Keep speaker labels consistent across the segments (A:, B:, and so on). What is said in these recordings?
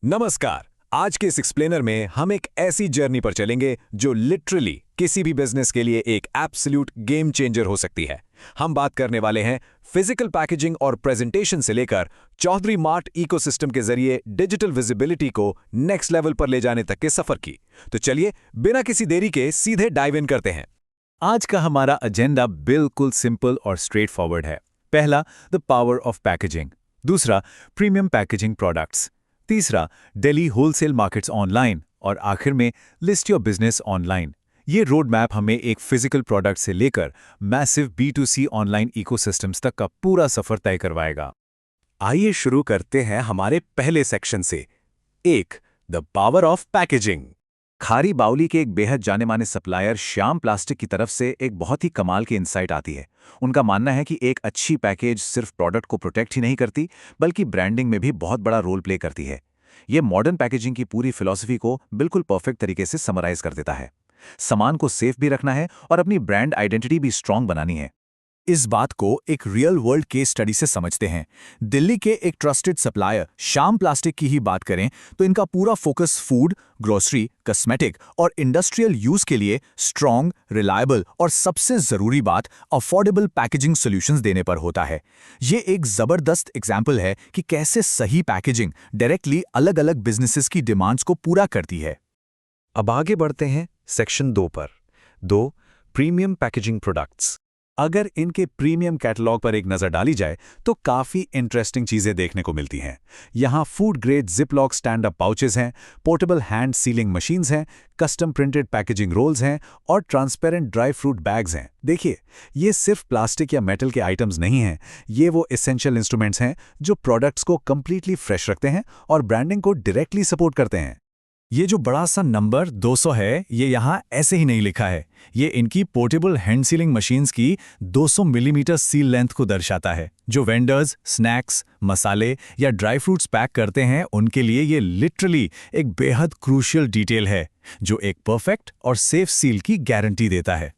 A: नमस्कार। आज के इस एक्सप्लेनर में हम एक ऐसी जर्नी पर चलेंगे जो लिटरली किसी भी बिजनेस के लिए एक एब्सोल्यूट गेम चेंजर हो सकती है। हम बात करने वाले हैं फिजिकल पैकेजिंग और प्रेजेंटेशन से लेकर चौधरी मार्ट इकोसिस्टम के जरिए डिजिटल विजिबिलिटी को नेक्स्ट लेवल पर ले जाने तक के सफर की। तो चलिए बिना किसी देरी के सीधे डाइव इन करते हैं।
B: आज का हमारा एजेंडा बिल्कुल सिंपल और स्ट्रेट फॉरवर्ड है। पहला, द पावर ऑफ पैकेजिंग। दूसरा, प्रीमियम पैकेजिंग प्रोडक्ट्स। तीसरा, दिल्ली होलसेल मार्केट्स ऑनलाइन। और आखिर में, लिस्ट योर बिजनेस ऑनलाइन। ये रोड मैप हमें एक फिजिकल प्रोडक्ट से लेकर मैसिव B2C ऑनलाइन इकोसिस्टम्स तक का पूरा सफर तय करवाएगा।
A: आइए शुरू करते हैं हमारे पहले सेक्शन से। 1. The power of packaging.
B: Khari Baoli के एक बेहद जाने माने सप्लायर श्याम प्लास्टिक की तरफ से एक बहुत ही कमाल की इंसाइट आती है। उनका मानना है कि एक अच्छी पैकेज सिर्फ प्रोडक्ट को प्रोटेक्ट ही नहीं करती, बल्कि ब्रांडिंग में भी बहुत बड़ा रोल प्ले करती है। ये मॉडर्न पैकेजिंग की पूरी फिलॉसफी को बिल्कुल परफेक्ट तरीके से समराइज कर देता है। सामान को सेफ भी रखना है और अपनी ब्रांड आइडेंटिटी भी स्ट्रांग बनानी है।
A: इस बात को एक रियल वर्ल्ड केस स्टडी से समझते हैं। दिल्ली के एक ट्रस्टेड सप्लायर श्याम प्लास्टिक की ही बात करें तो इनका पूरा फोकस फूड, ग्रोसरी, कॉस्मेटिक और इंडस्ट्रियल यूज के लिए स्ट्रॉन्ग, रिलायबल और सबसे जरूरी बात अफोर्डेबल पैकेजिंग सॉल्यूशंस देने पर होता है। ये एक जबरदस्त एग्जाम्पल है कि कैसे सही पैकेजिंग डायरेक्टली अलग अलग बिजनेसेस की डिमांड्स को पूरा करती है।
C: अब आगे बढ़ते हैं सेक्शन 2 पर। 2. Premium packaging products.
A: अगर इनके प्रीमियम कैटलॉग पर एक नज़र डाली जाए तो काफ़ी इंटरेस्टिंग चीज़ें देखने को मिलती हैं। यहाँ food grade ziplock stand up pouches हैं, पोर्टेबल हैंड सीलिंग मशीन्स हैं, कस्टम प्रिंटेड पैकेजिंग रोल्स हैं और ट्रांसपेरेंट ड्राई फ्रूट बैग्स हैं। देखिए, ये सिर्फ प्लास्टिक या मेटल के आइटम्स नहीं हैं, ये वो एसेंशियल इंस्ट्रूमेंट्स हैं जो प्रोडक्ट्स को कंप्लीटली फ्रेश रखते हैं और ब्रांडिंग को डायरेक्टली सपोर्ट करते हैं।
B: ये जो बड़ा सा नंबर 200 है, ये यहाँ ऐसे ही नहीं लिखा है। ये इनकी पोर्टेबल हैंड सीलिंग मशीन्स की 200 मिलीमीटर सील लेंथ को दर्शाता है। जो वेंडर्स स्नैक्स, मसाले या ड्राई फ्रूट्स पैक करते हैं, उनके लिए ये लिटरली एक बेहद क्रूशियल डिटेल है जो एक परफेक्ट और सेफ सील की गारंटी देता है।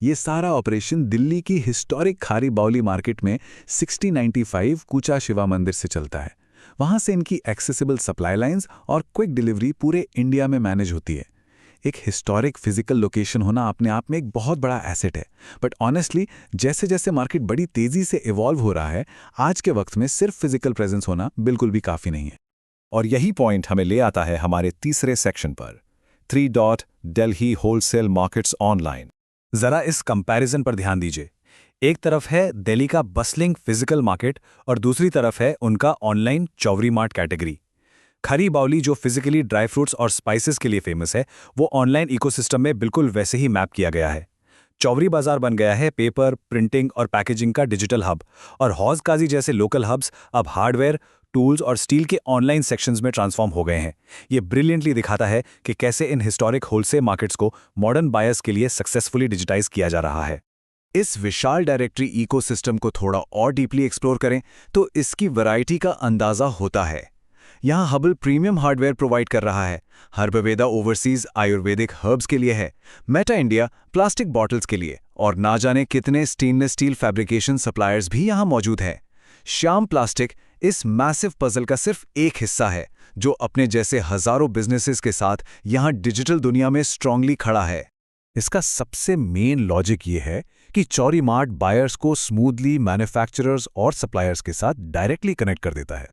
A: ये सारा ऑपरेशन दिल्ली की हिस्टोरिक खारी बाउली मार्केट में 6095 कूचा शिवा मंदिर से चलता है। वहाँ से इनकी एक्सेसिबल सप्लाई लाइंस और क्विक डिलीवरी पूरे इंडिया में मैनेज होती है। एक हिस्टोरिक फिजिकल लोकेशन होना अपने आप में एक बहुत बड़ा एसेट है, बट ऑनेस्टली जैसे जैसे मार्केट बड़ी तेजी से इवॉल्व हो रहा है, आज के वक्त में सिर्फ फिजिकल प्रेजेंस होना बिल्कुल भी काफ़ी नहीं है।
B: और यही पॉइंट हमें ले आता है हमारे तीसरे सेक्शन पर। 3. Delhi wholesale markets online.
A: ज़रा इस कंपैरिजन पर ध्यान दीजिए। एक तरफ है दिल्ली का बसलिंग फिजिकल मार्केट और दूसरी तरफ है उनका ऑनलाइन चौधरी मार्ट कैटेगरी। खरी बाउली जो फिजिकली ड्राई फ्रूट्स और स्पाइसेस के लिए फेमस है, वो ऑनलाइन इकोसिस्टम में बिल्कुल वैसे ही मैप किया गया है। चौधरी बाजार बन गया है पेपर, प्रिंटिंग और पैकेजिंग का डिजिटल हब, और हौज काजी जैसे लोकल हब्स अब हार्डवेयर, टूल्स और स्टील के ऑनलाइन सेक्शंस में ट्रांसफॉर्म हो गए हैं। ये ब्रिलियंटली दिखाता है कि कैसे इन हिस्टोरिक होलसेल मार्केट्स को मॉडर्न बायर्स के लिए सक्सेसफुली डिजिटाइज किया जा रहा है।
B: इस विशाल डायरेक्टरी इकोसिस्टम को थोड़ा और डीपली एक्सप्लोर करें तो इसकी वैरायटी का अंदाजा होता है। यहाँ हबल प्रीमियम हार्डवेयर प्रोवाइड कर रहा है, हर्बवेदा ओवरसीज आयुर्वेदिक हर्ब्स के लिए है, मेटा इंडिया प्लास्टिक बॉटल्स के लिए, और ना जाने कितने स्टेनलेस स्टील फैब्रिकेशन सप्लायर्स भी यहाँ मौजूद हैं। श्याम प्लास्टिक इस मैसिव पजल का सिर्फ एक हिस्सा है जो अपने जैसे हजारों बिजनेसेस के साथ यहाँ डिजिटल दुनिया में स्ट्रांगली खड़ा है।
A: इसका सबसे मेन लॉजिक ये है कि चौधरी मार्ट बायर्स को स्मूथली मैन्युफैक्चरर्स और सप्लायर्स के साथ डायरेक्टली कनेक्ट कर देता है।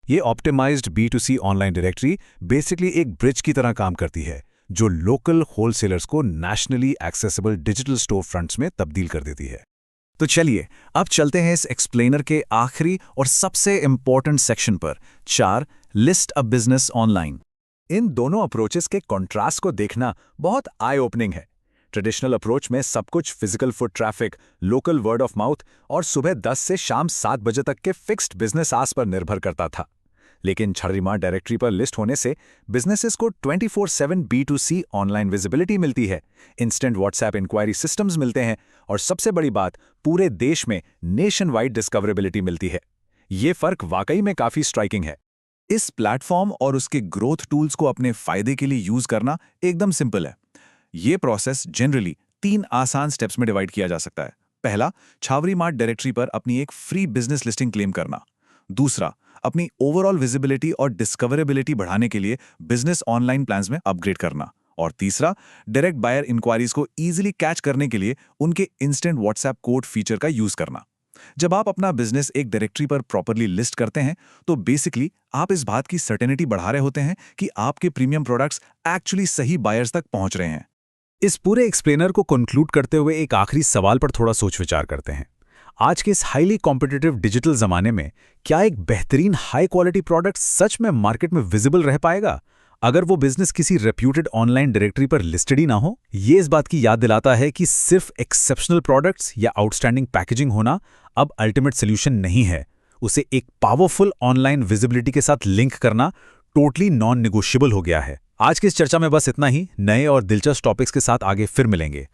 A: ये optimised B2C online directory basically एक ब्रिज की तरह काम करती है जो लोकल होलसेलर्स को nationally accessible digital store fronts में तब्दील कर देती है। तो चलिए अब चलते हैं इस एक्सप्लेनर के आखिरी और सबसे इंपॉर्टेंट सेक्शन पर। 4. List a business online. इन दोनों अप्रोचेस के कॉन्ट्रास्ट को देखना बहुत आई ओपनिंग है। ट्रेडिशनल अप्रोच में सब कुछ physical foot traffic, local word of mouth और सुबह 10 से शाम 7 बजे तक के फिक्स्ड बिजनेस आवर्स पर निर्भर करता था। लेकिन चौधरी मार्ट डायरेक्टरी पर लिस्ट होने से बिजनेसेस को 24/7 B2C ऑनलाइन विजिबिलिटी मिलती है, इंस्टेंट व्हाट्सएप इंक्वायरी सिस्टम्स मिलते हैं और सबसे बड़ी बात, पूरे देश में नेशन वाइड डिस्कवरेबिलिटी मिलती है। ये फर्क वाकई में काफी स्ट्राइकिंग है। इस प्लेटफॉर्म और उसके ग्रोथ टूल्स को अपने फायदे के लिए यूज करना एकदम सिंपल है। ये प्रोसेस जनरली 3 आसान स्टेप्स में डिवाइड किया जा सकता है। पहला, चौधरी मार्ट डायरेक्टरी पर अपनी एक फ्री बिजनेस लिस्टिंग क्लेम करना। दूसरा,
B: अपनी ओवरऑल विजिबिलिटी और डिस्कवरेबिलिटी बढ़ाने के लिए बिजनेस ऑनलाइन प्लान्स में अपग्रेड करना। और तीसरा, डायरेक्ट बायर इंक्वायरीज को इजीली कैच करने के लिए उनके इंस्टेंट व्हाट्सएप कोड फीचर का यूज करना। जब आप अपना बिजनेस एक डायरेक्टरी पर प्रॉपरली लिस्ट करते हैं तो बेसिकली आप इस बात की सर्टेनिटी बढ़ा रहे होते हैं कि आपके प्रीमियम प्रोडक्ट्स एक्चुअली सही बायर्स तक पहुंच रहे हैं।
A: इस पूरे एक्सप्लेनर को कंक्लूड करते हुए एक आखिरी सवाल पर थोड़ा सोच विचार करते हैं। आज के इस हाईली कॉम्पिटिटिव डिजिटल जमाने में क्या एक बेहतरीन हाई क्वालिटी प्रोडक्ट सच में मार्केट में विजिबल रह पाएगा अगर वो बिजनेस किसी रेप्यूटेड ऑनलाइन डायरेक्टरी पर लिस्टेड ही ना हो? ये इस बात की याद दिलाता है कि सिर्फ एक्सेप्शनल प्रोडक्ट्स या आउटस्टैंडिंग पैकेजिंग होना अब अल्टीमेट सोल्यूशन नहीं है। उसे एक पावरफुल ऑनलाइन विजिबिलिटी के साथ लिंक करना टोटली नॉन नेगोशिएबल हो गया है। आज की इस चर्चा में बस इतना ही। नए और दिलचस्प टॉपिक्स के साथ आगे फिर मिलेंगे।